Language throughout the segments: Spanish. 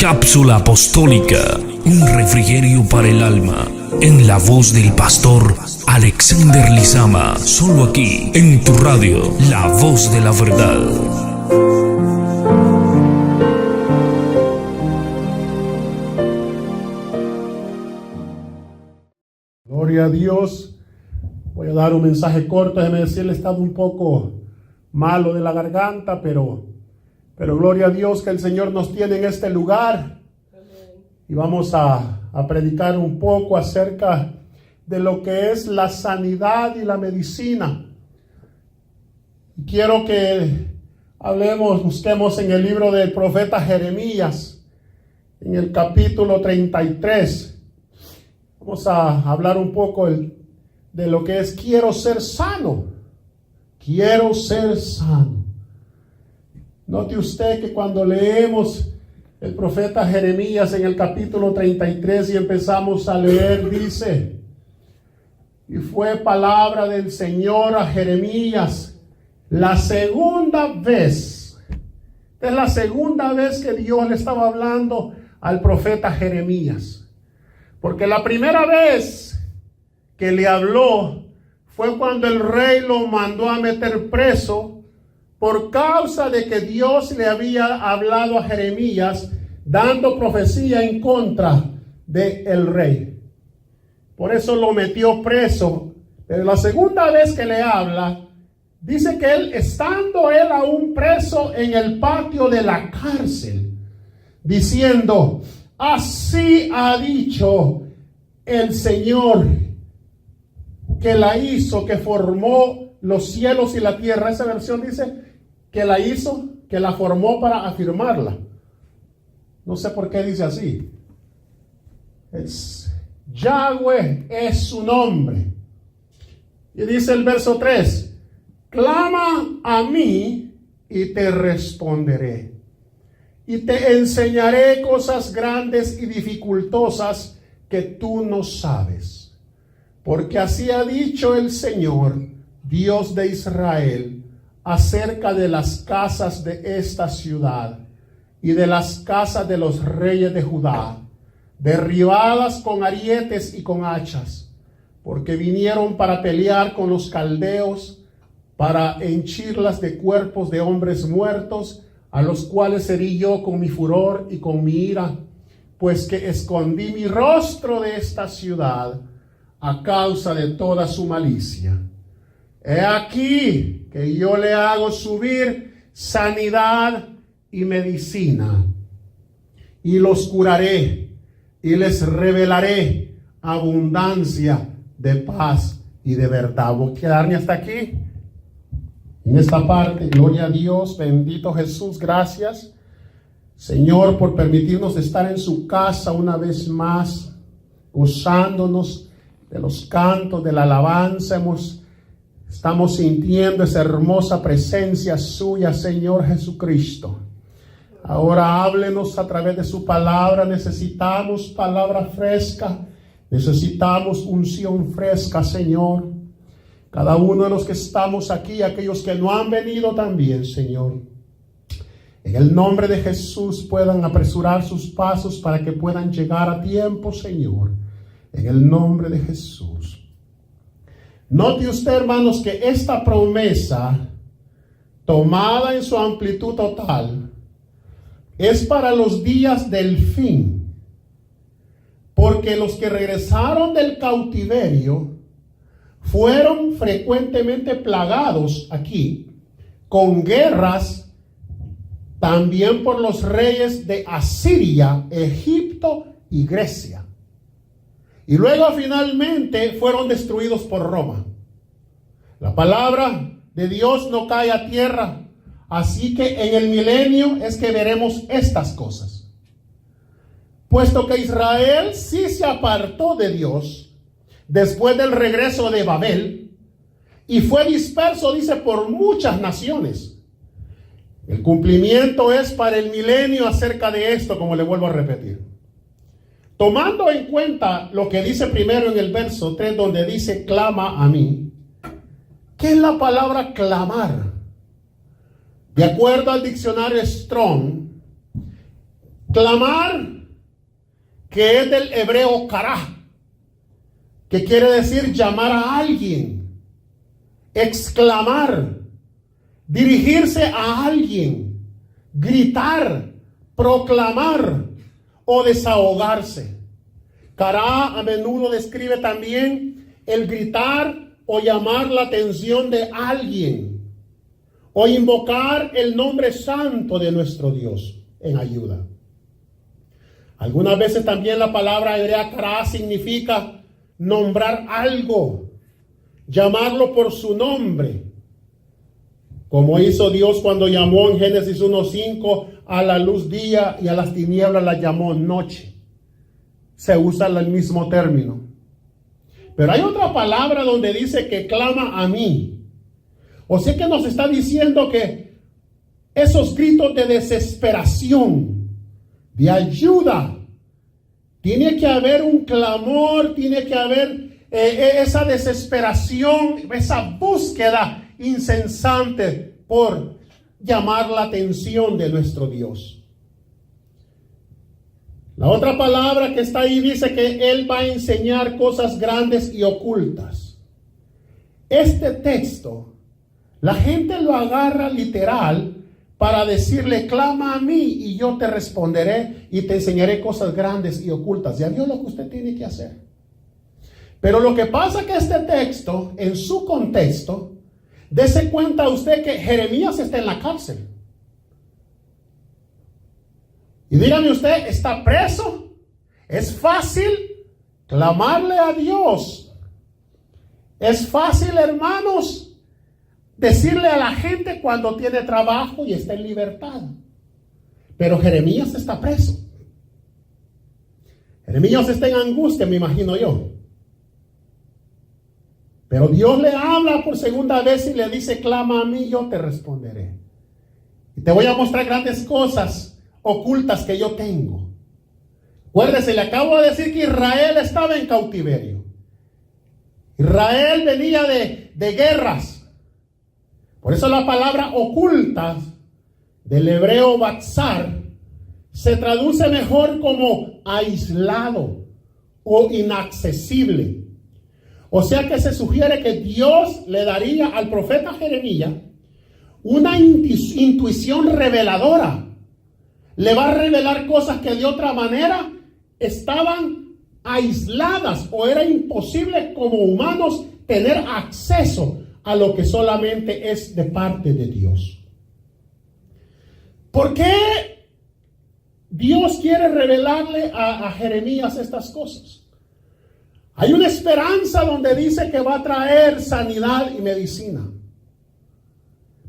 Cápsula apostólica, un refrigerio para el alma, en la voz del pastor Alexander Lizama, solo aquí, en tu radio, La Voz de la Verdad. Gloria a Dios. Voy a dar un mensaje corto. Déjeme decirle, he estado un poco malo de la garganta, pero gloria a Dios que el Señor nos tiene en este lugar. Y vamos a predicar un poco acerca de lo que es la sanidad y la medicina. Quiero que busquemos en el libro del profeta Jeremías, en el capítulo 33. Vamos a hablar un poco de lo que es quiero ser sano. Quiero ser sano. Note usted que cuando leemos el profeta Jeremías en el capítulo 33 y empezamos a leer, dice: y fue palabra del Señor a Jeremías la segunda vez. Es la segunda vez que Dios le estaba hablando al profeta Jeremías. Porque la primera vez que le habló fue cuando el rey lo mandó a meter preso por causa de que Dios le había hablado a Jeremías dando profecía en contra del rey. Por eso lo metió preso. Pero la segunda vez que le habla, dice que él, estando él aún preso en el patio de la cárcel, diciendo: así ha dicho el Señor, que la hizo, que formó los cielos y la tierra. Esa versión dice que la hizo, que la formó para afirmarla. No sé por qué dice así. Yahweh es su nombre. Y dice el verso 3: clama a mí y te responderé, y te enseñaré cosas grandes y dificultosas que tú no sabes. Porque así ha dicho el Señor, Dios de Israel, acerca de las casas de esta ciudad y de las casas de los reyes de Judá, derribadas con arietes y con hachas, porque vinieron para pelear con los caldeos, para henchirlas de cuerpos de hombres muertos, a los cuales herí yo con mi furor y con mi ira, pues que escondí mi rostro de esta ciudad a causa de toda su malicia. He aquí que yo le hago subir sanidad y medicina, y los curaré, y les revelaré abundancia de paz y de verdad. Voy a quedarme hasta aquí, en esta parte. Gloria a Dios, bendito Jesús, gracias, Señor, por permitirnos estar en su casa una vez más, gozándonos de los cantos, de la alabanza. Estamos sintiendo esa hermosa presencia suya, Señor Jesucristo. Ahora háblenos a través de su palabra. Necesitamos palabra fresca. Necesitamos unción fresca, Señor. Cada uno de los que estamos aquí, aquellos que no han venido también, Señor, en el nombre de Jesús puedan apresurar sus pasos para que puedan llegar a tiempo, Señor. En el nombre de Jesús. Note usted, hermanos, que esta promesa, tomada en su amplitud total, es para los días del fin. Porque los que regresaron del cautiverio fueron frecuentemente plagados aquí con guerras, también por los reyes de Asiria, Egipto y Grecia. Y luego finalmente fueron destruidos por Roma. La palabra de Dios no cae a tierra. Así que en el milenio es que veremos estas cosas. Puesto que Israel sí se apartó de Dios después del regreso de Babel y fue disperso, dice, por muchas naciones. El cumplimiento es para el milenio acerca de esto, como le vuelvo a repetir. Tomando en cuenta lo que dice primero en el verso 3, donde dice clama a mí. ¿Qué es la palabra clamar? De acuerdo al diccionario Strong, Clamar, que es del hebreo kará, que quiere decir llamar a alguien. Exclamar, dirigirse a alguien, gritar, proclamar o desahogarse. Kará a menudo describe también el gritar o llamar la atención de alguien o invocar el nombre santo de nuestro Dios en ayuda. Algunas veces también la palabra hebrea kará significa nombrar algo, llamarlo por su nombre, como hizo Dios cuando llamó en Génesis 1:5 a la luz día y a las tinieblas la llamó noche. Se usa el mismo término. Pero hay otra palabra donde dice que clama a mí. O sea que nos está diciendo que esos gritos de desesperación, de ayuda, tiene que haber un clamor, tiene que haber esa desesperación, esa búsqueda incesante por llamar la atención de nuestro Dios. La otra palabra que está ahí dice que Él va a enseñar cosas grandes y ocultas. Este texto, la gente lo agarra literal para decirle, clama a mí y yo te responderé y te enseñaré cosas grandes y ocultas. Ya vio lo que usted tiene que hacer. Pero lo que pasa es que este texto, en su contexto, dése cuenta usted que Jeremías está en la cárcel. Y dígame usted, ¿está preso? Es fácil clamarle a Dios. Es fácil, hermanos, decirle a la gente cuando tiene trabajo y está en libertad. Pero Jeremías está preso. Jeremías está en angustia, me imagino yo. Pero Dios le habla por segunda vez y le dice, clama a mí, yo te responderé. Y te voy a mostrar grandes cosas ocultas que yo tengo. Acuérdese, le acabo de decir que Israel estaba en cautiverio. Israel venía de guerras. Por eso la palabra oculta del hebreo batzar se traduce mejor como aislado o inaccesible. O sea que se sugiere que Dios le daría al profeta Jeremías una intuición reveladora. Le va a revelar cosas que de otra manera estaban aisladas o era imposible como humanos tener acceso a lo que solamente es de parte de Dios. ¿Por qué Dios quiere revelarle a Jeremías estas cosas? Hay una esperanza donde dice que va a traer sanidad y medicina.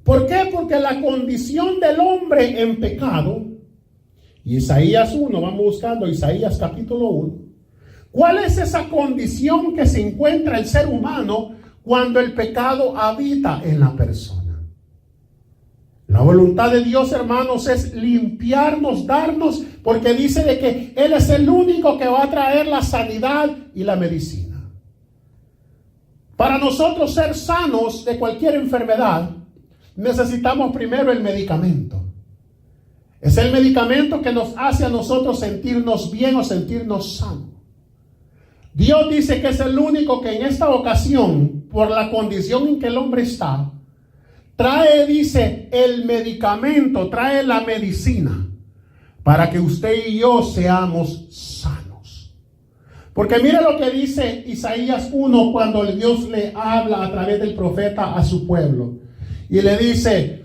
¿Por qué? Porque la condición del hombre en pecado, Isaías 1, vamos buscando Isaías capítulo 1. ¿Cuál es esa condición que se encuentra el ser humano cuando el pecado habita en la persona? La voluntad de Dios, hermanos, es limpiarnos, darnos, porque dice de que Él es el único que va a traer la sanidad y la medicina. Para nosotros ser sanos de cualquier enfermedad, necesitamos primero el medicamento. Es el medicamento que nos hace a nosotros sentirnos bien o sentirnos sanos. Dios dice que es el único que en esta ocasión, por la condición en que el hombre está, trae, dice, el medicamento, trae la medicina para que usted y yo seamos sanos. Porque mire lo que dice Isaías 1 cuando Dios le habla a través del profeta a su pueblo. Y le dice,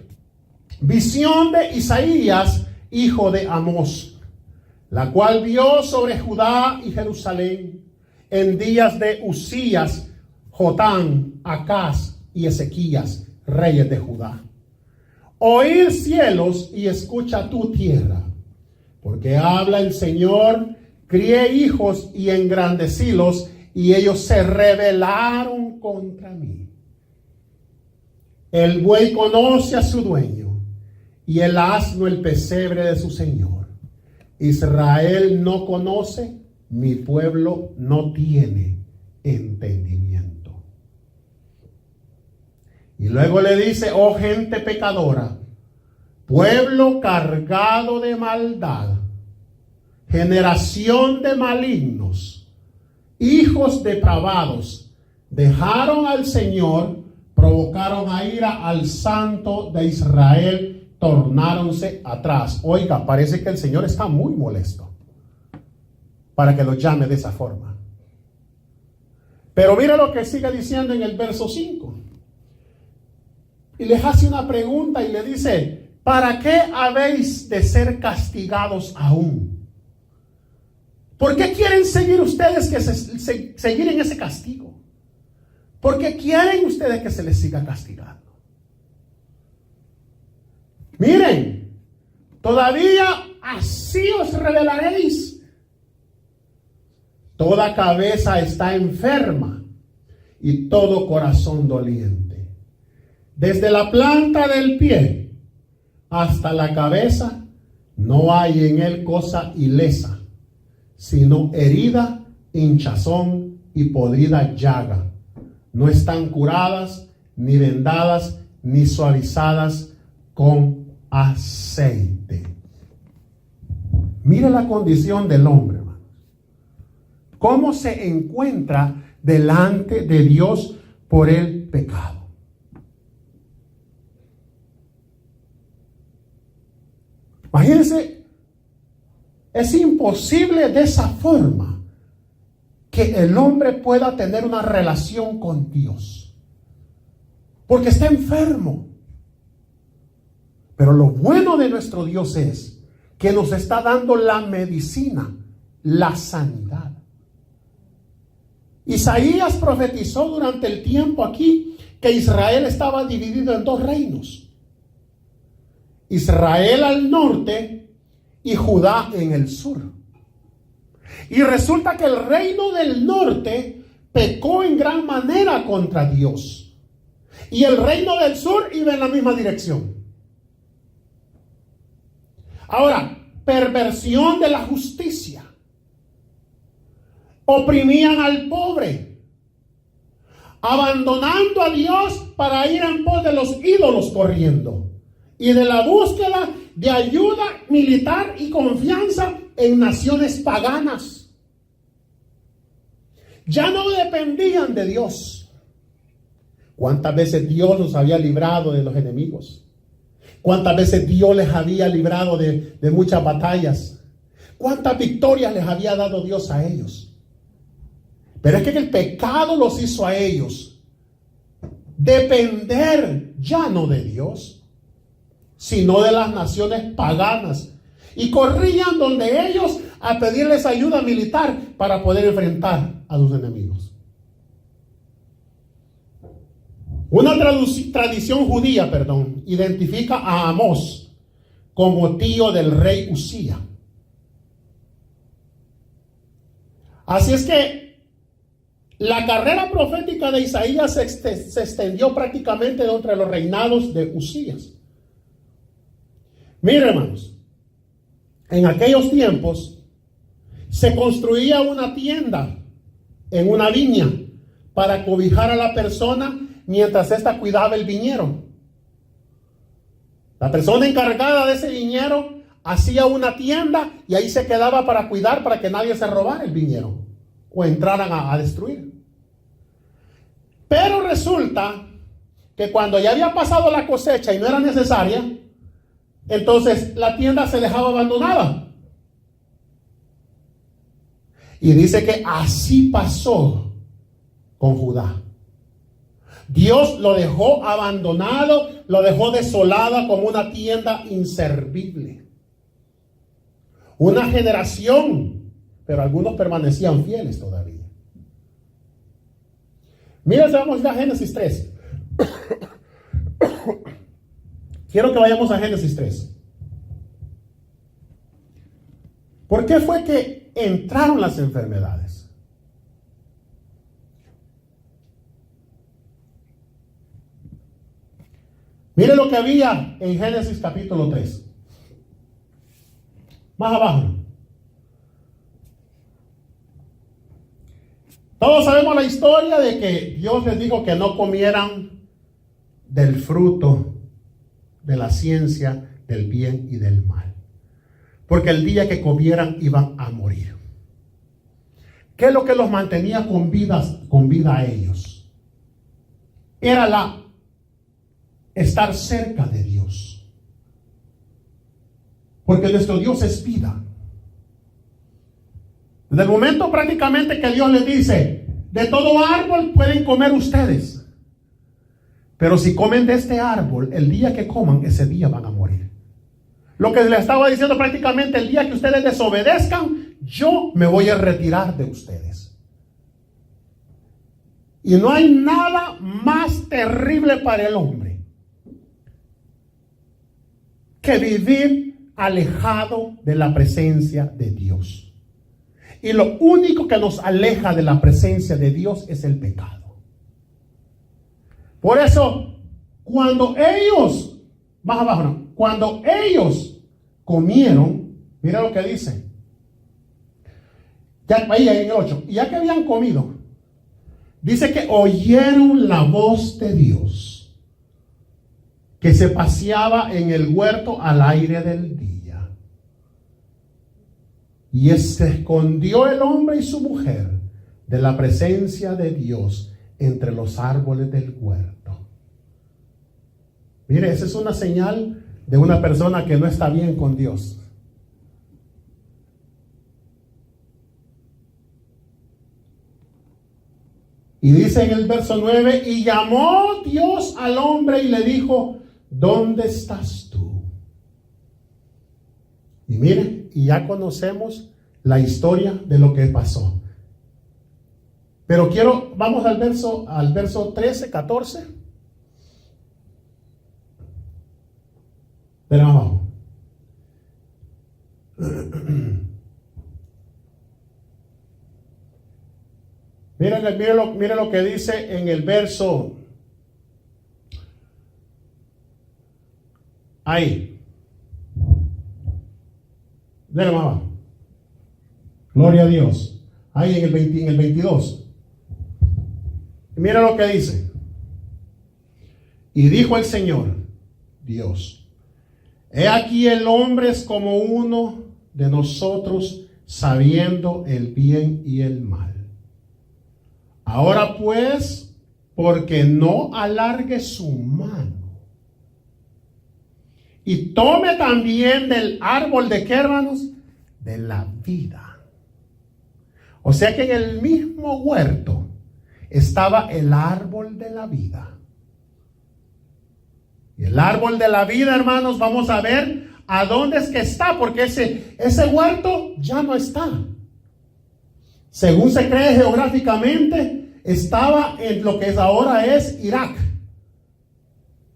visión de Isaías, hijo de Amós, la cual vio sobre Judá y Jerusalén en días de Usías, Jotán, Acaz y Ezequías, reyes de Judá. Oíd cielos y escucha tu tierra, porque habla el Señor, crié hijos y engrandecílos, y ellos se rebelaron contra mí. El buey conoce a su dueño, y el asno el pesebre de su señor. Israel no conoce, mi pueblo no tiene entendimiento. Y luego le dice, oh gente pecadora, pueblo cargado de maldad, generación de malignos, hijos depravados, dejaron al Señor, provocaron a ira al Santo de Israel, tornáronse atrás. Oiga, parece que el Señor está muy molesto para que los llame de esa forma. Pero mira lo que sigue diciendo en el verso 5. Y les hace una pregunta y le dice: ¿para qué habéis de ser castigados aún? ¿Por qué quieren seguir ustedes seguir en ese castigo? ¿Por qué quieren ustedes que se les siga castigando? Miren, todavía así os rebelaréis. Toda cabeza está enferma y todo corazón doliente. Desde la planta del pie hasta la cabeza no hay en él cosa ilesa, sino herida, hinchazón y podrida llaga. No están curadas, ni vendadas, ni suavizadas con aceite. Mire la condición del hombre, hermanos. ¿Cómo se encuentra delante de Dios por el pecado? Imagínense, es imposible de esa forma que el hombre pueda tener una relación con Dios, porque está enfermo. Pero lo bueno de nuestro Dios es que nos está dando la medicina, la sanidad. Isaías profetizó durante el tiempo aquí que Israel estaba dividido en dos reinos: Israel al norte y Judá en el sur. Y resulta que el reino del norte pecó en gran manera contra Dios, y el reino del sur iba en la misma dirección. Ahora, perversión de la justicia. Oprimían al pobre, abandonando a Dios para ir en pos de los ídolos corriendo, y de la búsqueda de ayuda militar y confianza en naciones paganas. Ya no dependían de Dios. ¿Cuántas veces Dios los había librado de los enemigos? ¿Cuántas veces Dios les había librado de muchas batallas? ¿Cuántas victorias les había dado Dios a ellos? Pero es que el pecado los hizo a ellos depender ya no de Dios, sino de las naciones paganas, y corrían donde ellos a pedirles ayuda militar para poder enfrentar a sus enemigos. Una tradición judía, identifica a Amós como tío del rey Usía. Así es que la carrera profética de Isaías se extendió prácticamente entre los reinados de Usías. Miren, hermanos, en aquellos tiempos se construía una tienda en una viña para cobijar a la persona mientras ésta cuidaba el viñero. La persona encargada de ese viñero hacía una tienda y ahí se quedaba para cuidar, para que nadie se robara el viñero o entraran a destruir. Pero resulta que cuando ya había pasado la cosecha y no era necesaria, entonces la tienda se dejaba abandonada. Y dice que así pasó con Judá. Dios lo dejó abandonado, lo dejó desolada como una tienda inservible. Una generación, pero algunos permanecían fieles todavía. Mira, vamos a Génesis 3. Quiero que vayamos a Génesis 3. ¿Por qué fue que entraron las enfermedades? Mire lo que había en Génesis capítulo 3. Más abajo. Todos sabemos la historia de que Dios les dijo que no comieran del fruto de la ciencia del bien y del mal. porque el día que comieran iban a morir. ¿Qué es lo que los mantenía con vida a ellos? Era estar cerca de Dios. Porque nuestro Dios es vida. Desde el momento prácticamente que Dios les dice, de todo árbol pueden comer ustedes, pero si comen de este árbol, el día que coman, ese día van a morir. Lo que le estaba diciendo prácticamente, el día que ustedes desobedezcan, yo me voy a retirar de ustedes. Y no hay nada más terrible para el hombre que vivir alejado de la presencia de Dios. Y lo único que nos aleja de la presencia de Dios es el pecado. Por eso, cuando ellos, más abajo, no, cuando ellos comieron, mira lo que dice. Ya, ahí en el 8, ya que habían comido, dice que oyeron la voz de Dios, que se paseaba en el huerto al aire del día. Y se escondió el hombre y su mujer de la presencia de Dios entre los árboles del huerto. Mire, esa es una señal de una persona que no está bien con Dios. Y dice en el verso 9, y llamó Dios al hombre y le dijo, ¿dónde estás tú? Y mire, y ya conocemos la historia de lo que pasó. Pero vamos al verso 13, 14. De abajo. Miren lo que dice en el verso. Ahí. Déjame abajo. Gloria a Dios. Ahí en el 22. Mira lo que dice. Y dijo el Señor, Dios, he aquí el hombre es como uno de nosotros, sabiendo el bien y el mal. Ahora pues, porque no alargue su mano y tome también del árbol de ¿qué, hermanos? De la vida. O sea que en el mismo huerto estaba el árbol de la vida. Y el árbol de la vida, hermanos, vamos a ver a dónde es que está, porque ese huerto ya no está. Según se cree geográficamente, estaba en lo que ahora es Irak.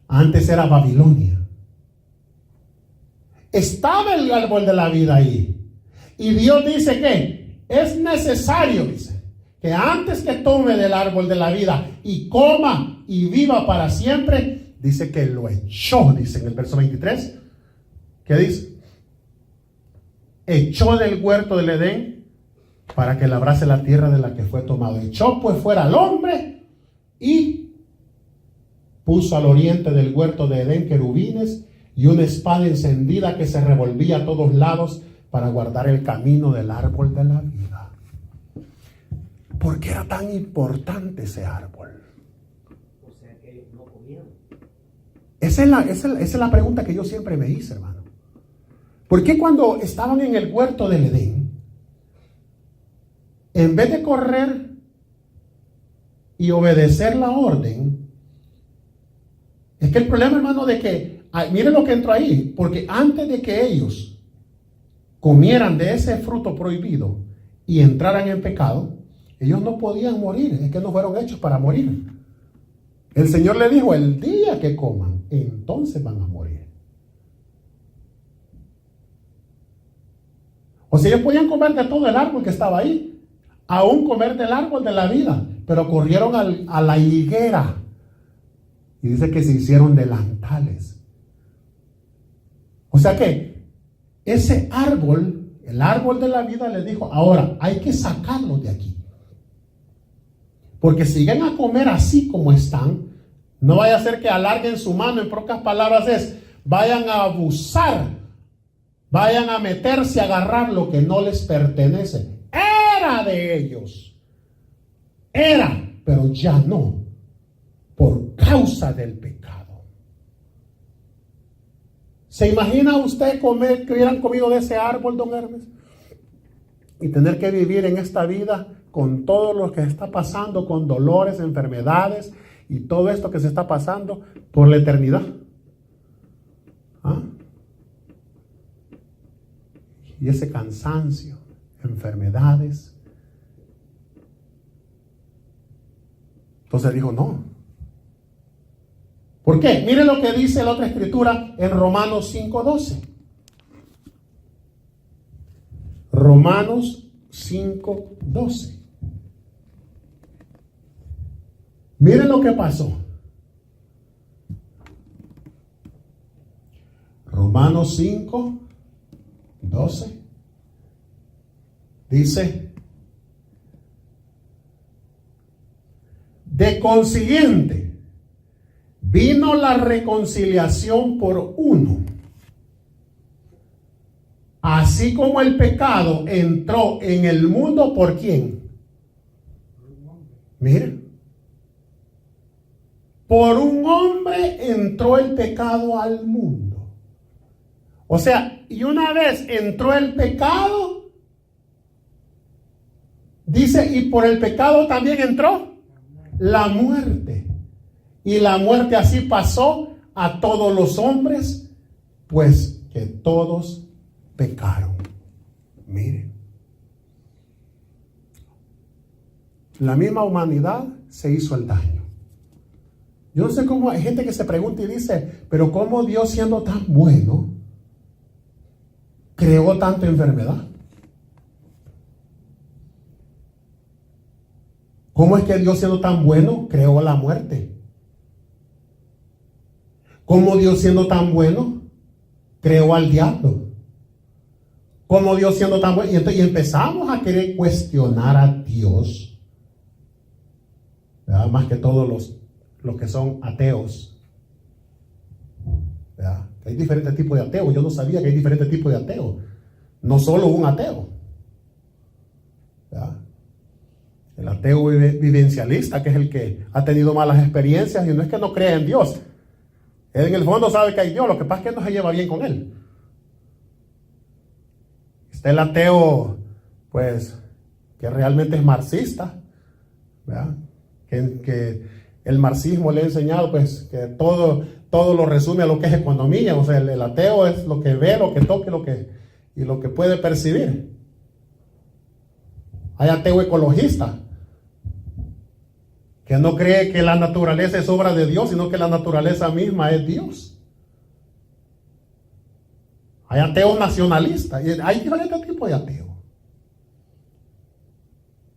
Antes era Babilonia. Estaba el árbol de la vida ahí. Y Dios dice que es necesario, dice, que antes que tome del árbol de la vida y coma y viva para siempre, dice que lo echó, dice en el verso 23. ¿Qué dice? Echó del huerto del Edén para que labrase la tierra de la que fue tomado. Echó pues fuera al hombre y puso al oriente del huerto de Edén querubines y una espada encendida que se revolvía a todos lados para guardar el camino del árbol de la vida. ¿Por qué era tan importante ese árbol? O sea que ellos no comían. Esa es la pregunta que yo siempre me hice, hermano. ¿Por qué cuando estaban en el huerto del Edén, en vez de correr y obedecer la orden, es que el problema, hermano, de que, miren lo que entró ahí, porque antes de que ellos comieran de ese fruto prohibido y entraran en pecado, ellos no podían morir, es que no fueron hechos para morir. El Señor le dijo, el día que coman, entonces van a morir. O sea, ellos podían comer de todo el árbol que estaba ahí, aún comer del árbol de la vida, pero corrieron a la higuera. Y dice que se hicieron delantales. O sea que ese árbol, el árbol de la vida, les dijo, ahora hay que sacarlos de aquí. Porque si siguen a comer así como están, no vaya a ser que alarguen su mano. En pocas palabras vayan a abusar vayan a meterse a agarrar lo que no les pertenece. Era de ellos. Era, pero ya no. Por causa del pecado. ¿Se imagina usted que hubieran comido de ese árbol, don Hermes? Y tener que vivir en esta vida con todo lo que está pasando, con dolores, enfermedades y todo esto que se está pasando por la eternidad. ¿Ah? Y ese cansancio, enfermedades. Entonces dijo, no. ¿Por qué? Mire lo que dice la otra escritura en Romanos 5:12. Romanos 5:12. Miren lo que pasó. Romanos 5:12 dice: de consiguiente, vino la reconciliación por uno. Así como el pecado entró en el mundo, ¿por quién? Miren. Por un hombre entró el pecado al mundo. O sea, y una vez entró el pecado, dice, y por el pecado también entró la muerte. Y la muerte así pasó a todos los hombres, pues que todos pecaron. Miren. La misma humanidad se hizo el daño. Yo no sé cómo hay gente que se pregunta y dice, pero ¿cómo Dios, siendo tan bueno, creó tanta enfermedad? ¿Cómo es que Dios, siendo tan bueno, creó la muerte? ¿Cómo Dios, siendo tan bueno, creó al diablo? ¿Cómo Dios, siendo tan bueno? Y empezamos a querer cuestionar a Dios, ¿verdad? Más que todos los que son ateos, ¿verdad? Hay diferentes tipos de ateos. Yo no sabía que hay diferentes tipos de ateos. No solo un ateo, ¿verdad? El ateo vivencialista, que es el que ha tenido malas experiencias, y no es que no crea en Dios. Él en el fondo sabe que hay Dios, lo que pasa es que no se lleva bien con él. Está el ateo, pues, que realmente es marxista, ¿verdad? Que el marxismo le ha enseñado, pues, que todo lo resume a lo que es economía. O sea, el ateo es lo que ve, lo que toca y lo que puede percibir. Hay ateo ecologista, que no cree que la naturaleza es obra de Dios, sino que la naturaleza misma es Dios. Hay ateos nacionalistas, y hay diferentes tipos de ateos.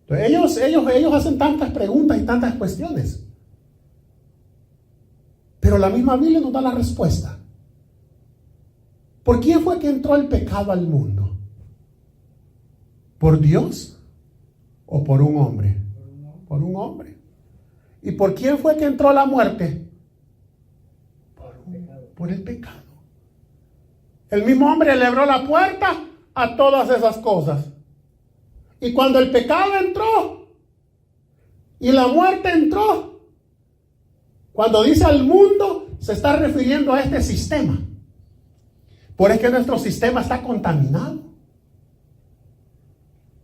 Entonces ellos hacen tantas preguntas y tantas cuestiones. Pero la misma Biblia nos da la respuesta. ¿Por quién fue que entró el pecado al mundo? ¿Por Dios o por un hombre? Por un hombre. ¿Y por quién fue que entró la muerte? Por el pecado. El mismo hombre le abrió la puerta a todas esas cosas. Y cuando el pecado entró y la muerte entró, cuando dice al mundo, se está refiriendo a este sistema. Por eso que nuestro sistema está contaminado.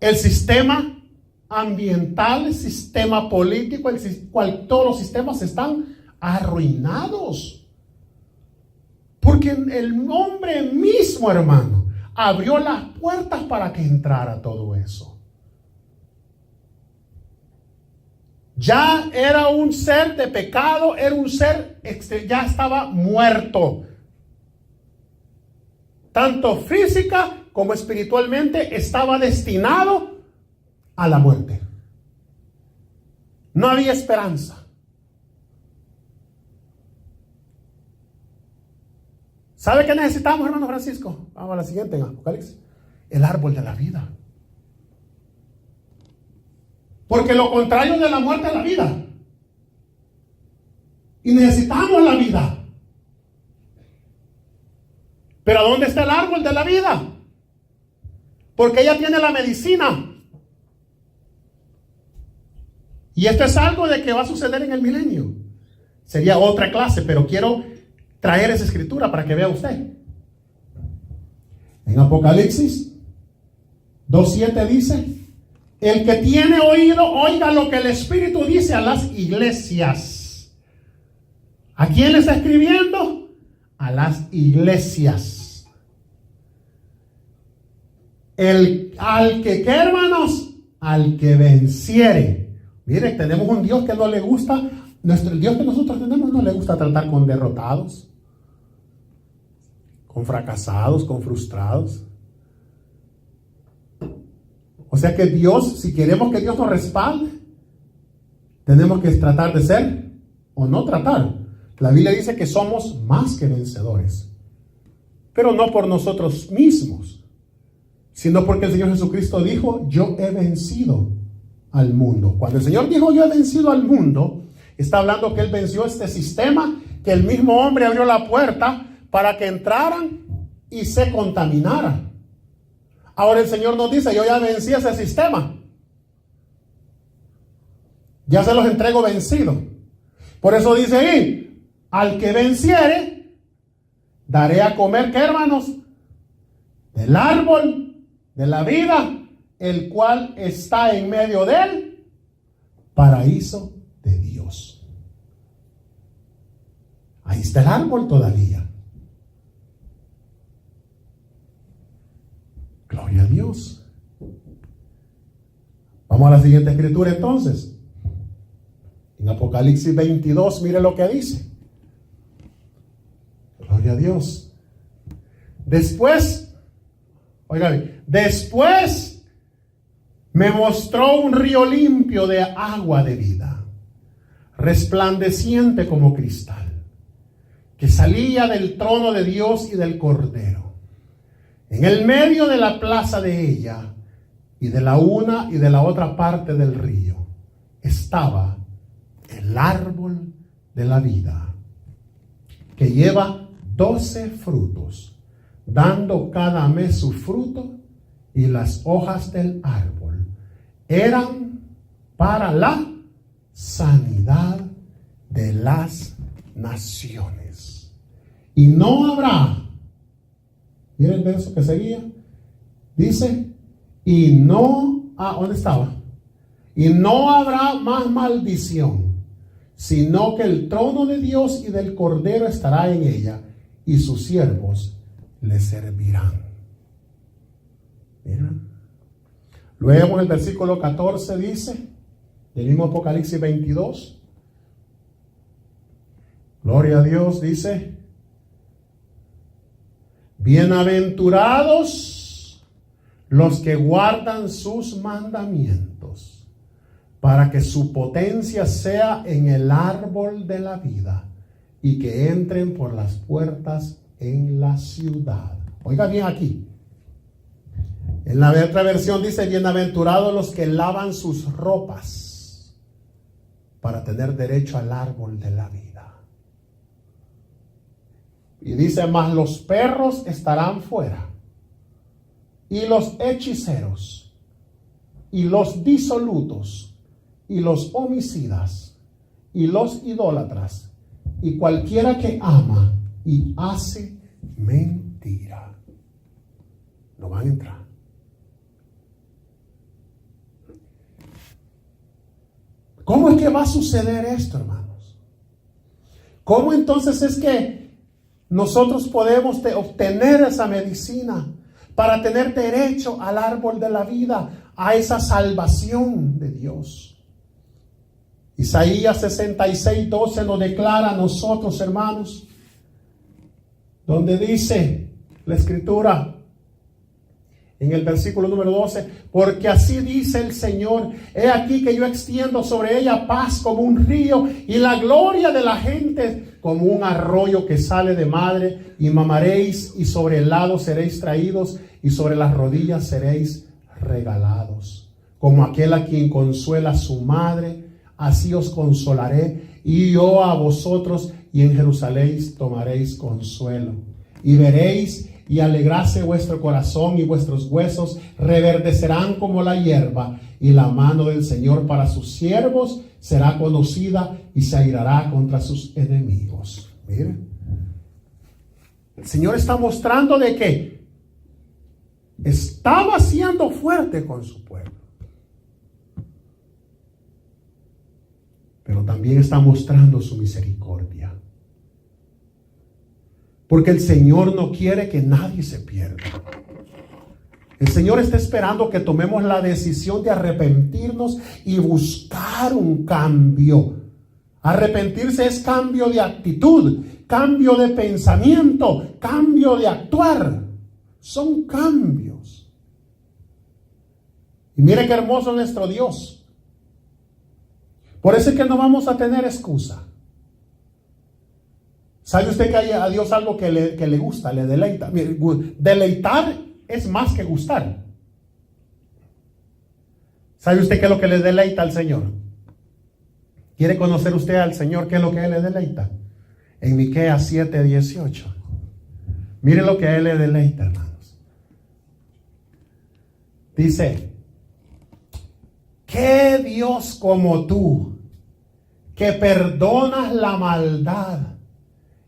El sistema ambiental, el sistema político, todos los sistemas están arruinados. Porque el hombre mismo, hermano, abrió las puertas para que entrara todo eso. Ya era un ser de pecado, era un ser, ya estaba muerto. Tanto física como espiritualmente estaba destinado a la muerte. No había esperanza. ¿Sabe qué necesitamos, hermano Francisco? Vamos a la siguiente en Apocalipsis. El árbol de la vida. Porque lo contrario de la muerte es la vida. Y necesitamos la vida. Pero ¿dónde está el árbol de la vida? Porque ella tiene la medicina. Y esto es algo de que va a suceder en el milenio. Sería otra clase, pero quiero traer esa escritura para que vea usted. En Apocalipsis 2:7 dice: el que tiene oído, oiga lo que el Espíritu dice a las iglesias. ¿A quién le está escribiendo? A las iglesias. Al que, ¿qué, hermanos? Al que venciere. Mire, tenemos un Dios que no le gusta, el Dios que nosotros tenemos no le gusta tratar con derrotados, con fracasados, con frustrados. O sea que Dios, si queremos que Dios nos respalde, tenemos que tratar de ser o no tratar. La Biblia dice que somos más que vencedores, pero no por nosotros mismos, sino porque el Señor Jesucristo dijo: yo he vencido al mundo. Cuando el Señor dijo yo he vencido al mundo, está hablando que Él venció este sistema, que el mismo hombre abrió la puerta para que entraran y se contaminaran. Ahora el Señor nos dice: yo ya vencí ese sistema, ya se los entrego vencido. Por eso dice ahí: al que venciere, daré a comer, ¿qué, hermanos? Del árbol de la vida, el cual está en medio del paraíso de Dios. Ahí está el árbol todavía. Gloria a Dios. Vamos a la siguiente escritura entonces. En Apocalipsis 22, mire lo que dice. Gloria a Dios. Después, oigan, después me mostró un río limpio de agua de vida, resplandeciente como cristal, que salía del trono de Dios y del Cordero. En el medio de la plaza de ella, y de la una y de la otra parte del río, estaba el árbol de la vida, que lleva 12 frutos, dando cada mes su fruto, y las hojas del árbol eran para la sanidad de las naciones. Y no habrá, miren el verso que seguía, dice, y no, ¿dónde estaba? Y no habrá más maldición, sino que el trono de Dios y del Cordero estará en ella, y sus siervos le servirán. Miren. Luego en el versículo 14 dice, del mismo Apocalipsis 22, gloria a Dios, dice: bienaventurados los que guardan sus mandamientos, para que su potencia sea en el árbol de la vida, y que entren por las puertas en la ciudad. Oiga bien aquí. En la otra versión dice: bienaventurados los que lavan sus ropas para tener derecho al árbol de la vida. Y dice: mas los perros estarán fuera, y los hechiceros, y los disolutos, y los homicidas, y los idólatras, y cualquiera que ama y hace mentira. No van a entrar. ¿Cómo es que va a suceder esto, hermanos? ¿Cómo entonces es que nosotros podemos obtener esa medicina para tener derecho al árbol de la vida, a esa salvación de Dios? Isaías 66:12 nos declara a nosotros, hermanos, donde dice la escritura, en el versículo número 12: porque así dice el Señor, he aquí que yo extiendo sobre ella paz como un río, y la gloria de la gente como un arroyo que sale de madre, y mamaréis, y sobre el lado seréis traídos, y sobre las rodillas seréis regalados. Como aquel a quien consuela a su madre, así os consolaré, y yo a vosotros, y en Jerusalén tomaréis consuelo. Y veréis y alegrarse vuestro corazón, y vuestros huesos reverdecerán como la hierba, y la mano del Señor para sus siervos será conocida, y se airará contra sus enemigos. Miren, el Señor está mostrando de que estaba siendo fuerte con su pueblo, pero también está mostrando su misericordia. Porque el Señor no quiere que nadie se pierda. El Señor está esperando que tomemos la decisión de arrepentirnos y buscar un cambio. Arrepentirse es cambio de actitud, cambio de pensamiento, cambio de actuar. Son cambios. Y mire qué hermoso es nuestro Dios. Por eso es que no vamos a tener excusa. ¿Sabe usted que hay a Dios algo que le gusta, le deleita? Mire, deleitar es más que gustar. ¿Sabe usted qué es lo que le deleita al Señor? ¿Quiere conocer usted al Señor qué es lo que a Él le deleita? En Miqueas 7:18. Mire lo que a Él le deleita, hermanos. Dice: ¿qué Dios como tú, que perdonas la maldad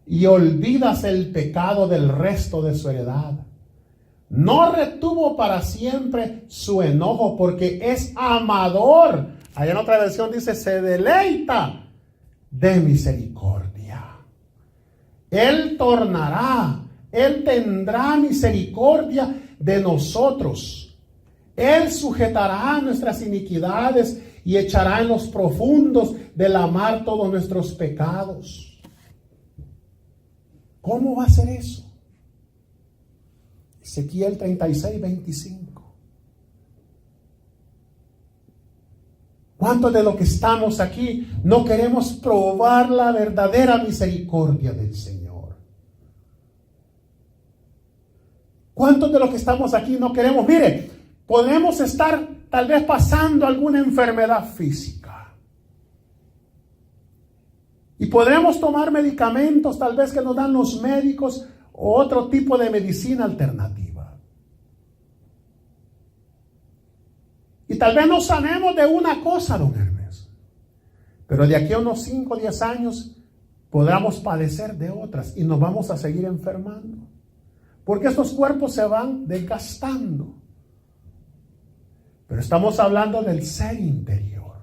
y olvidas el pecado del resto de su heredad? No retuvo para siempre su enojo, porque es amador. Allá en otra versión dice: se deleita de misericordia. Él tornará, Él tendrá misericordia de nosotros. Él sujetará nuestras iniquidades y echará en los profundos de la mar todos nuestros pecados. ¿Cómo va a ser eso? Ezequiel 36:25. ¿Cuántos de los que estamos aquí no queremos probar la verdadera misericordia del Señor? ¿Cuántos de los que estamos aquí no queremos? Mire, podemos estar tal vez pasando alguna enfermedad física. Y podremos tomar medicamentos tal vez que nos dan los médicos o otro tipo de medicina alternativa. Y tal vez nos sanemos de una cosa, don Hermes. Pero de aquí a unos 5 o 10 años podamos padecer de otras y nos vamos a seguir enfermando. Porque estos cuerpos se van desgastando. Pero estamos hablando del ser interior.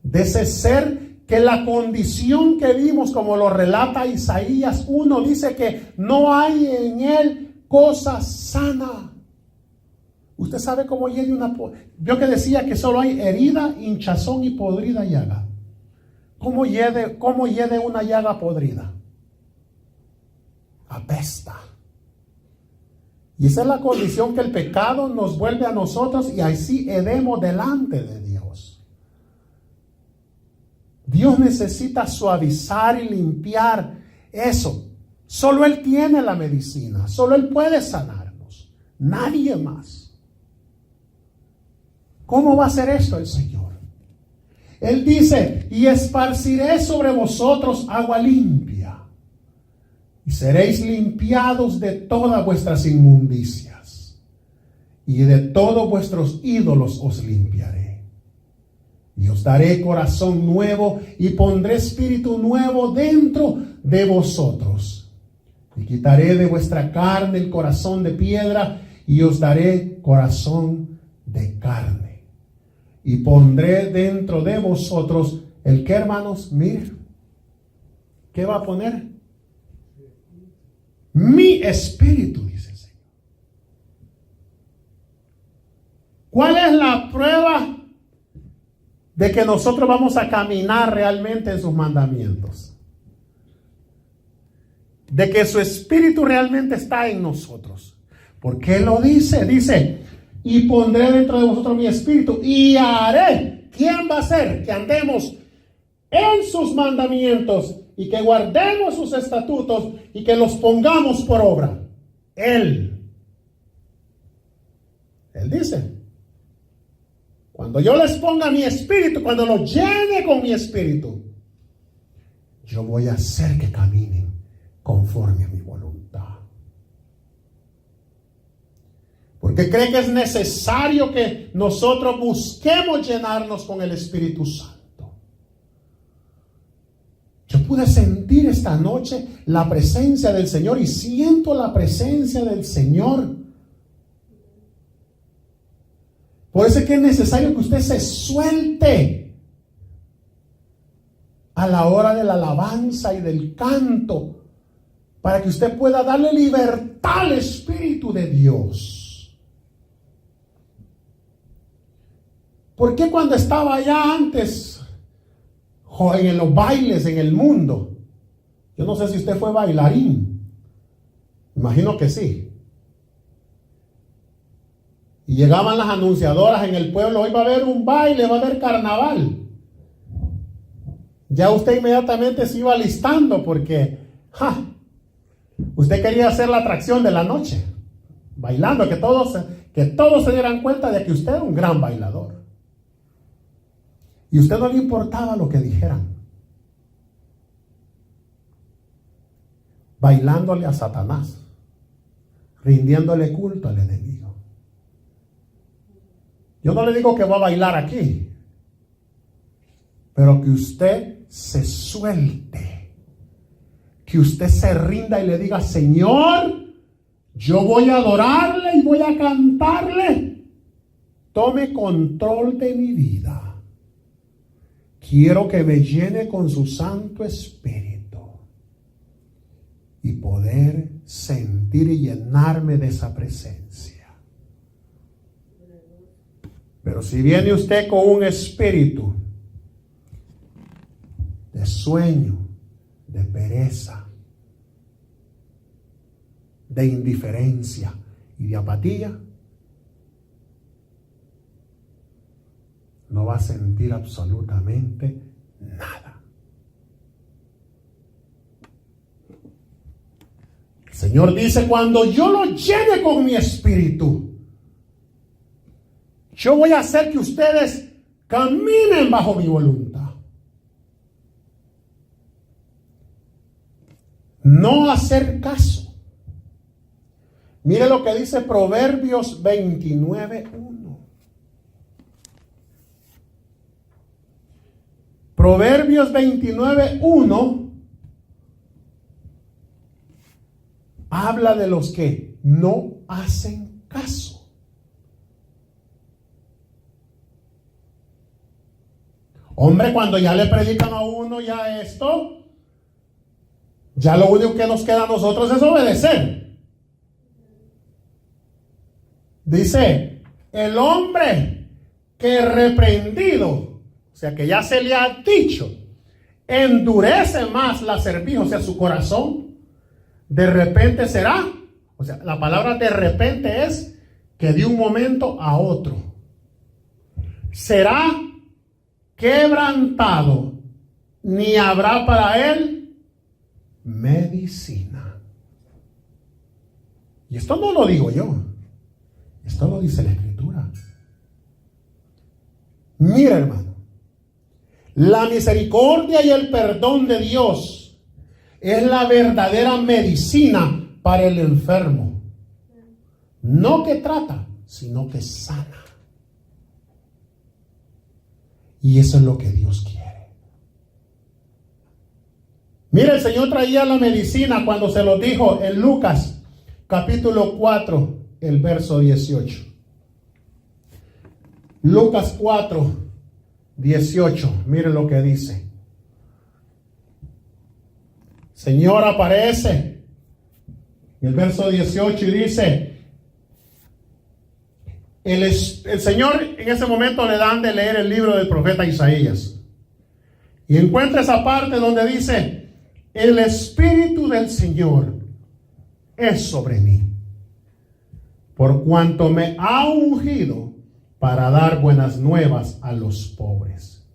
De ese ser que la condición que vimos, como lo relata Isaías 1, dice que no hay en él cosa sana. Usted sabe cómo hiede una... Yo que decía que solo hay herida, hinchazón y podrida llaga. ¿Cómo hiede una llaga podrida? Apesta. Y esa es la condición que el pecado nos vuelve a nosotros, y así hedemos delante de Dios. Dios necesita suavizar y limpiar eso. Solo Él tiene la medicina. Solo Él puede sanarnos. Nadie más. ¿Cómo va a hacer esto el Señor? Él dice: y esparciré sobre vosotros agua limpia, y seréis limpiados de todas vuestras inmundicias, y de todos vuestros ídolos os limpiaré. Y os daré corazón nuevo, y pondré espíritu nuevo dentro de vosotros. Y quitaré de vuestra carne el corazón de piedra, y os daré corazón de carne. Y pondré dentro de vosotros el que, hermanos, miren, ¿qué va a poner? Mi espíritu, dice el Señor. ¿Cuál es la prueba de que nosotros vamos a caminar realmente en sus mandamientos? De que su espíritu realmente está en nosotros. ¿Por qué lo dice? Dice: y pondré dentro de vosotros mi espíritu y haré. ¿Quién va a hacer? Que andemos en sus mandamientos y que guardemos sus estatutos y que los pongamos por obra. Él dice: cuando yo les ponga mi espíritu, cuando los llene con mi espíritu, yo voy a hacer que caminen conforme a mi voluntad. Porque cree que es necesario que nosotros busquemos llenarnos con el Espíritu Santo. Yo pude sentir esta noche la presencia del Señor y siento la presencia del Señor. Por eso es que es necesario que usted se suelte a la hora de la alabanza y del canto, para que usted pueda darle libertad al Espíritu de Dios. ¿Por qué cuando estaba allá antes, en los bailes en el mundo? Yo no sé si usted fue bailarín. Imagino que sí. Y llegaban las anunciadoras en el pueblo: hoy va a haber un baile, va a haber carnaval. Ya usted inmediatamente se iba listando porque usted quería ser la atracción de la noche, bailando, que todos se dieran cuenta de que usted era un gran bailador. Y a usted no le importaba lo que dijeran, bailándole a Satanás, rindiéndole culto al enemigo. Yo no le digo que va a bailar aquí, pero que usted se suelte, que usted se rinda y le diga: Señor, yo voy a adorarle y voy a cantarle. Tome control de mi vida. Quiero que me llene con su Santo Espíritu y poder sentir y llenarme de esa presencia. Pero si viene usted con un espíritu de sueño, de pereza, de indiferencia y de apatía, no va a sentir absolutamente nada. El Señor dice: cuando yo lo llene con mi espíritu, yo voy a hacer que ustedes caminen bajo mi voluntad. No hacer caso. Mire lo que dice Proverbios 29:1. Proverbios 29:1 habla de los que no hacen caso. Hombre, cuando ya le predican a uno ya esto, ya lo único que nos queda a nosotros es obedecer. Dice: el hombre que reprendido, o sea, que ya se le ha dicho, endurece más la cerviz, o sea, su corazón, de repente será, o sea, la palabra de repente es que de un momento a otro será quebrantado, ni habrá para él medicina. Y esto no lo digo yo, esto lo dice la Escritura. Mira, hermano, la misericordia y el perdón de Dios es la verdadera medicina para el enfermo. No que trata, sino que sana. Y eso es lo que Dios quiere. Mira, el Señor traía la medicina cuando se lo dijo en Lucas capítulo 4, el verso 18. Lucas 4, 18. Miren lo que dice. Señor aparece en el verso 18 y dice: el Señor en ese momento le dan de leer el libro del profeta Isaías. Y encuentra esa parte donde dice: el Espíritu del Señor es sobre mí, por cuanto me ha ungido para dar buenas nuevas a los pobres.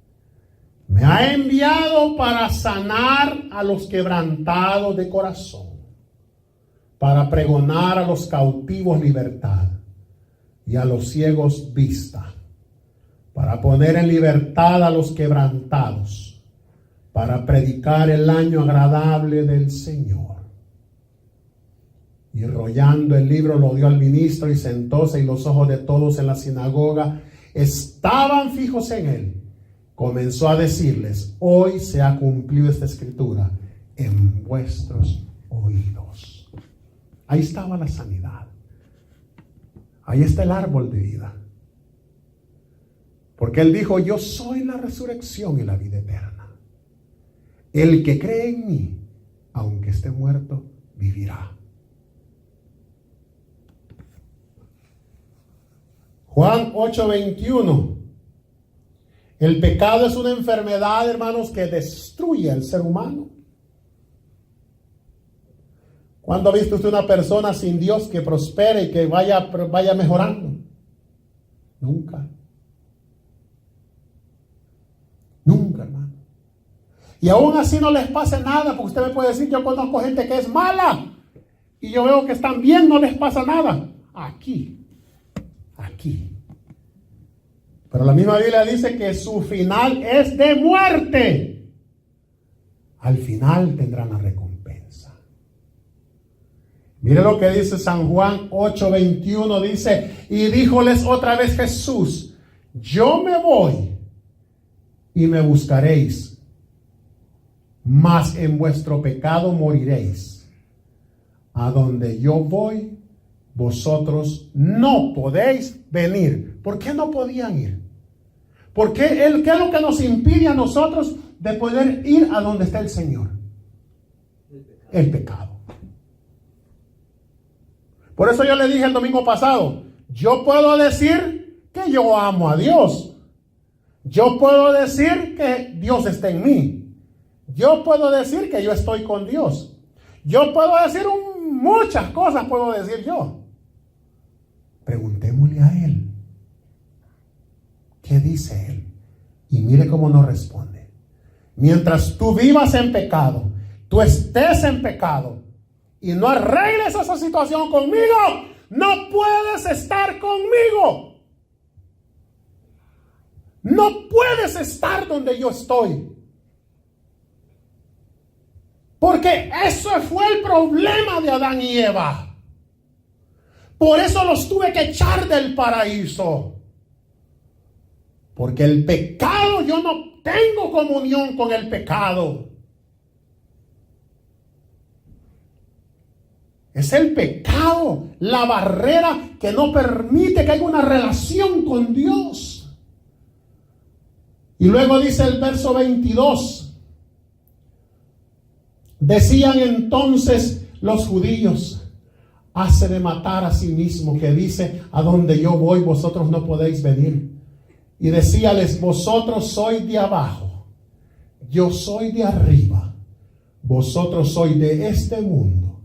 Me ha enviado para sanar a los quebrantados de corazón, para pregonar a los cautivos libertad y a los ciegos vista, para poner en libertad a los quebrantados, para predicar el año agradable del Señor. Y enrollando el libro lo dio al ministro y sentóse, y los ojos de todos en la sinagoga estaban fijos en él. Comenzó a decirles: hoy se ha cumplido esta escritura en vuestros oídos. Ahí estaba la sanidad. Ahí está el árbol de vida. Porque él dijo: yo soy la resurrección y la vida eterna. El que cree en mí, aunque esté muerto, vivirá. Juan 8:21. El pecado es una enfermedad, hermanos, que destruye al ser humano. ¿Cuándo ha visto usted una persona sin Dios que prospere y que vaya mejorando? Nunca. Nunca, hermano. Y aún así no les pase nada, porque usted me puede decir: yo conozco gente que es mala y yo veo que están bien, no les pasa nada. Aquí. Pero la misma Biblia dice que su final es de muerte. Al final tendrán la recompensa. Mire lo que dice San Juan 8:21, dice: y díjoles otra vez Jesús: yo me voy y me buscaréis, mas en vuestro pecado moriréis. A donde yo voy, vosotros no podéis venir. ¿Por qué no podían ir? ¿Por qué? ¿Qué es lo que nos impide a nosotros de poder ir a donde está el Señor? El pecado. Por eso yo le dije el domingo pasado: yo puedo decir que yo amo a Dios. Yo puedo decir que Dios está en mí. Yo puedo decir que yo estoy con Dios. Yo puedo decir muchas cosas, puedo decir yo. Preguntémosle a Él. ¿Qué dice Él? Y mire cómo nos responde. Mientras tú vivas en pecado, tú estés en pecado y no arregles esa situación conmigo, no puedes estar conmigo. No puedes estar donde yo estoy. Porque eso fue el problema de Adán y Eva. Por eso los tuve que echar del paraíso. Porque el pecado, yo no tengo comunión con el pecado. Es el pecado, la barrera que no permite que haya una relación con Dios. Y luego dice el verso 22. Decían entonces los judíos: hace de matar a sí mismo, que dice: a donde yo voy, vosotros no podéis venir. Y decíales: vosotros sois de abajo, yo soy de arriba. Vosotros sois de este mundo,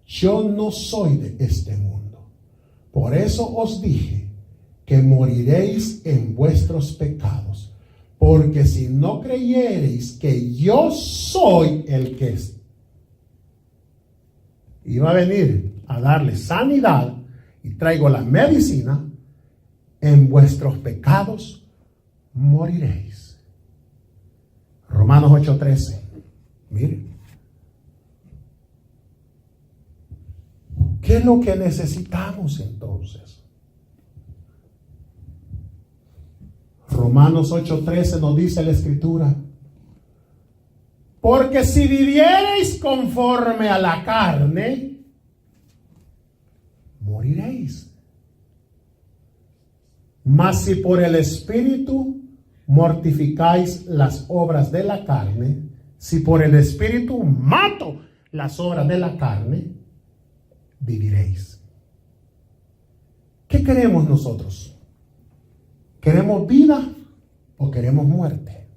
yo no soy de este mundo. Por eso os dije que moriréis en vuestros pecados. Porque si no creyereis que yo soy el que es, iba a venir a darles sanidad y traigo la medicina, en vuestros pecados moriréis. Romanos 8:13. Mire. ¿Qué es lo que necesitamos entonces? Romanos 8:13 nos dice la Escritura: porque si viviereis conforme a la carne, moriréis. Mas si por el Espíritu mortificáis las obras de la carne, si por el Espíritu mato las obras de la carne, viviréis. ¿Qué queremos nosotros? ¿Queremos vida o queremos muerte?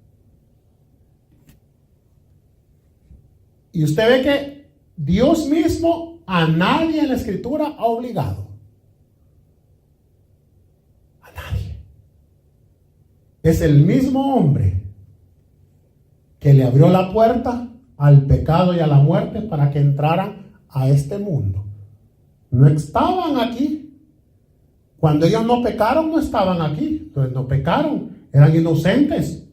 Y usted ve que Dios mismo a nadie en la Escritura ha obligado. A nadie. Es el mismo hombre que le abrió la puerta al pecado y a la muerte para que entraran a este mundo. No estaban aquí. Cuando ellos no pecaron, no estaban aquí. Entonces no pecaron, eran inocentes.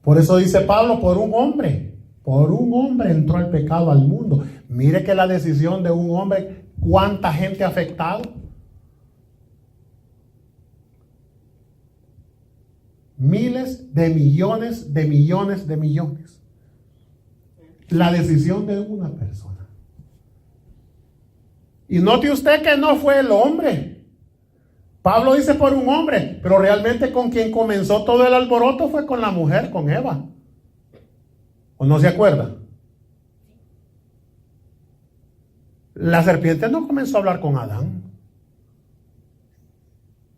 Por eso dice Pablo: por un hombre entró el pecado al mundo. Mire que la decisión de un hombre, ¿cuánta gente ha afectado? Miles de millones de millones de millones. La decisión de una persona. Y note usted que no fue el hombre. Pablo dice por un hombre, pero realmente con quien comenzó todo el alboroto fue con la mujer, con Eva. ¿O no se acuerda? La serpiente no comenzó a hablar con Adán.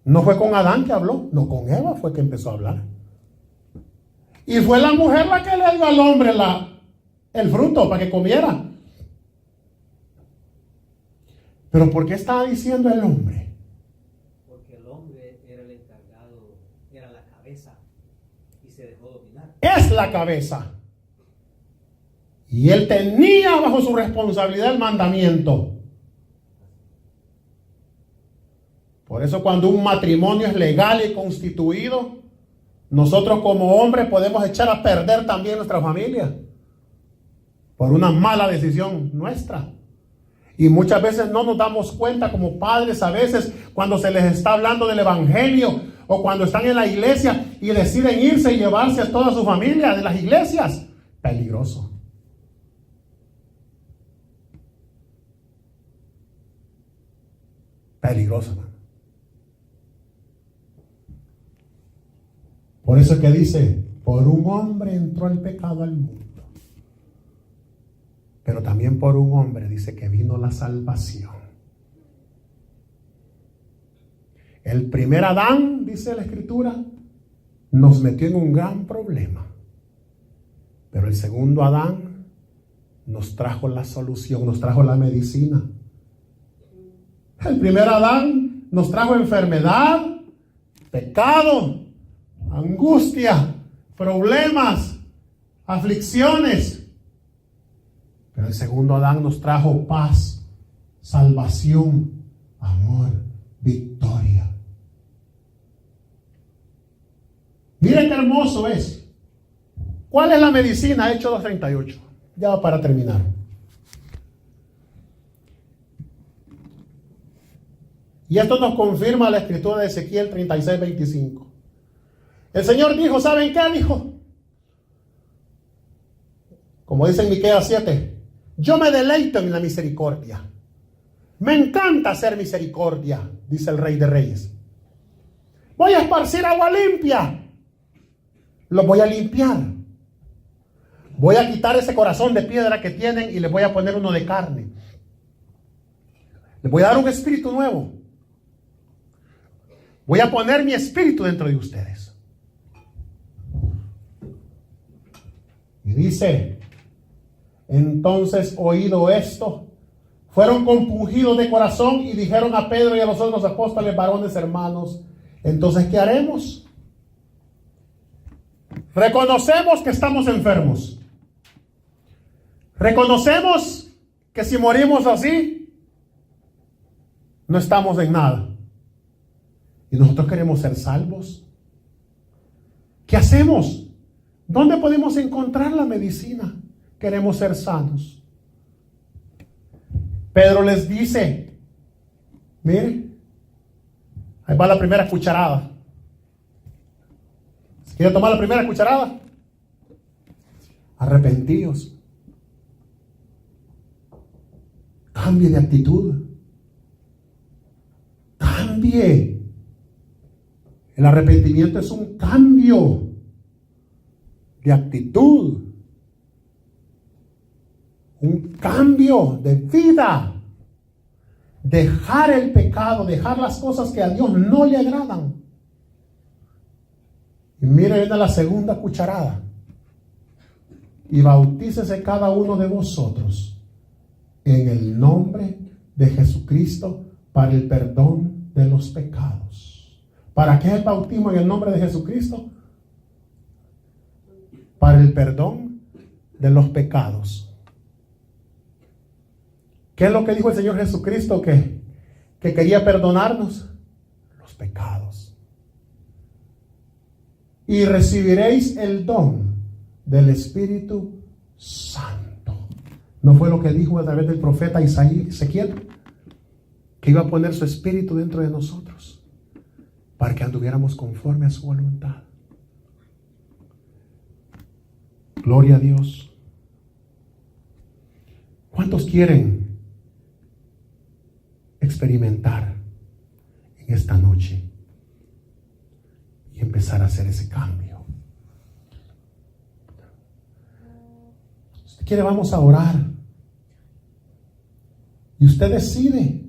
No fue con Adán que habló, no, con Eva fue que empezó a hablar. Y fue la mujer la que le dio al hombre el fruto para que comiera. Pero ¿por qué estaba diciendo el hombre? Porque el hombre era el encargado, era la cabeza y se dejó dominar. Es la cabeza. Y él tenía bajo su responsabilidad el mandamiento. Por eso cuando un matrimonio es legal y constituido, nosotros como hombres podemos echar a perder también nuestra familia por una mala decisión nuestra. Y muchas veces no nos damos cuenta como padres, a veces cuando se les está hablando del evangelio o cuando están en la iglesia y deciden irse y llevarse a toda su familia de las iglesias. Peligroso. Peligroso, hermano. Por eso es que dice, por un hombre entró el pecado al mundo. Pero también por un hombre dice que vino la salvación. El primer Adán, dice la Escritura, nos metió en un gran problema. Pero el segundo Adán nos trajo la solución, nos trajo la medicina. El primer Adán nos trajo enfermedad, pecado, angustia, problemas, aflicciones. Pero el segundo Adán nos trajo paz, salvación, amor, victoria. Miren qué hermoso es. ¿Cuál es la medicina? Hechos 2:38. Ya para terminar. Y esto nos confirma la escritura de Ezequiel 36:25. El Señor dijo, ¿saben qué? Dijo, como dice en Miqueas 7, yo me deleito en la misericordia. Me encanta hacer misericordia, dice el Rey de Reyes. Voy a esparcir agua limpia. Los voy a limpiar. Voy a quitar ese corazón de piedra que tienen y les voy a poner uno de carne. Les voy a dar un espíritu nuevo. Voy a poner mi espíritu dentro de ustedes. Y dice, entonces oído esto, fueron compungidos de corazón y dijeron a Pedro y a los otros apóstoles, varones hermanos, entonces ¿qué haremos? Reconocemos que estamos enfermos. Reconocemos que si morimos así, no estamos en nada. Y nosotros queremos ser salvos. ¿Qué hacemos? ¿Dónde podemos encontrar la medicina? Queremos ser sanos. Pedro les dice, mire, ahí va la primera cucharada. ¿Se quiere tomar la primera cucharada? Arrepentíos. Cambie de actitud. Cambie. El arrepentimiento es un cambio de actitud. Un cambio de vida. Dejar el pecado, dejar las cosas que a Dios no le agradan. Y mire, viene la segunda cucharada. Y bautícese cada uno de vosotros en el nombre de Jesucristo para el perdón de los pecados. ¿Para qué el bautismo en el nombre de Jesucristo? Para el perdón de los pecados. ¿Qué es lo que dijo el Señor Jesucristo que quería perdonarnos? Los pecados. Y recibiréis el don del Espíritu Santo. ¿No fue lo que dijo a través del profeta Ezequiel? Que iba a poner su espíritu dentro de nosotros para que anduviéramos conforme a su voluntad. Gloria a Dios. ¿Cuántos quieren experimentar en esta noche y empezar a hacer ese cambio? Si usted quiere, vamos a orar. Y usted decide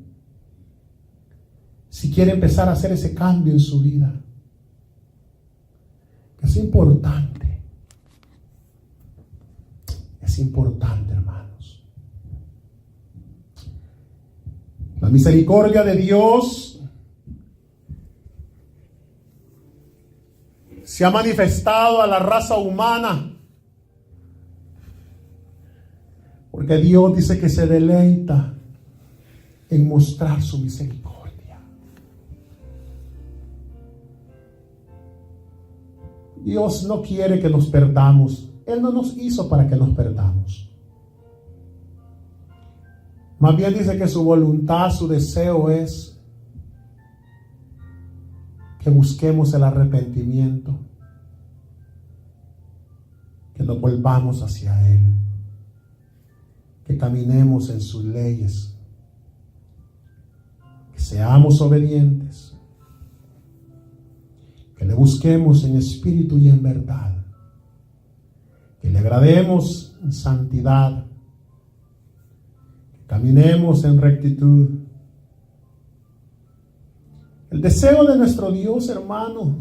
si quiere empezar a hacer ese cambio en su vida. Es importante. Es importante, hermanos. La misericordia de Dios se ha manifestado a la raza humana, porque Dios dice que se deleita en mostrar su misericordia. Dios no quiere que nos perdamos. Él no nos hizo para que nos perdamos. Más bien dice que su voluntad, su deseo es que busquemos el arrepentimiento, que nos volvamos hacia Él, que caminemos en sus leyes, que seamos obedientes, que le busquemos en espíritu y en verdad, que le agrademos en santidad, que caminemos en rectitud. El deseo de nuestro Dios, hermanos,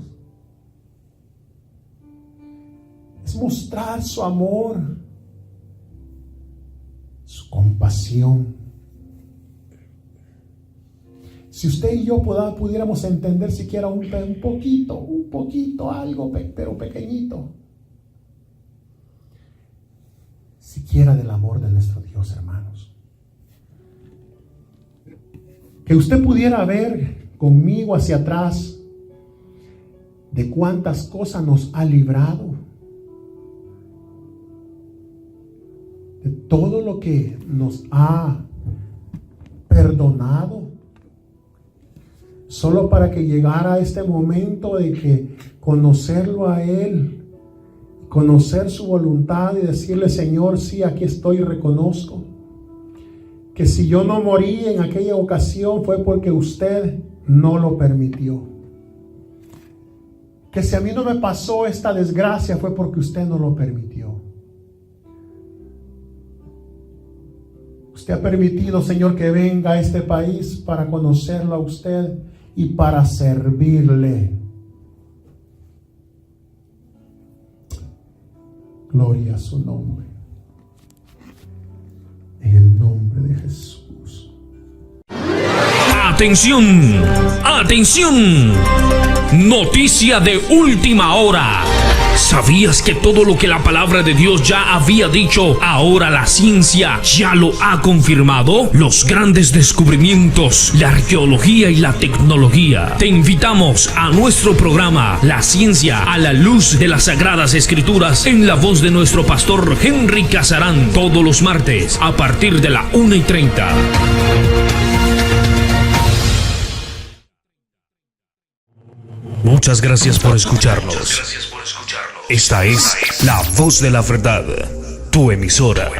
es mostrar su amor, su compasión. Si usted y yo pudiéramos entender siquiera un poquito, algo, pero pequeñito, siquiera del amor de nuestro Dios, hermanos. Que usted pudiera ver conmigo hacia atrás de cuántas cosas nos ha librado, de todo lo que nos ha perdonado, solo para que llegara este momento de que conocerlo a Él, conocer su voluntad y decirle: Señor, sí, aquí estoy, reconozco que si yo no morí en aquella ocasión fue porque usted no lo permitió. Que si a mí no me pasó esta desgracia fue porque usted no lo permitió. Usted ha permitido, Señor, que venga a este país para conocerlo a usted y para servirle. Gloria a su nombre. En el nombre de Jesús. Atención, atención. Noticia de última hora. ¿Sabías que todo lo que la palabra de Dios ya había dicho, ahora la ciencia ya lo ha confirmado? Los grandes descubrimientos, la arqueología y la tecnología. Te invitamos a nuestro programa La Ciencia a la Luz de las Sagradas Escrituras, en la voz de nuestro pastor Henry Casarán, todos los martes a partir de la 1:30. Muchas gracias por escucharnos. Esta es La Voz de la Verdad, tu emisora.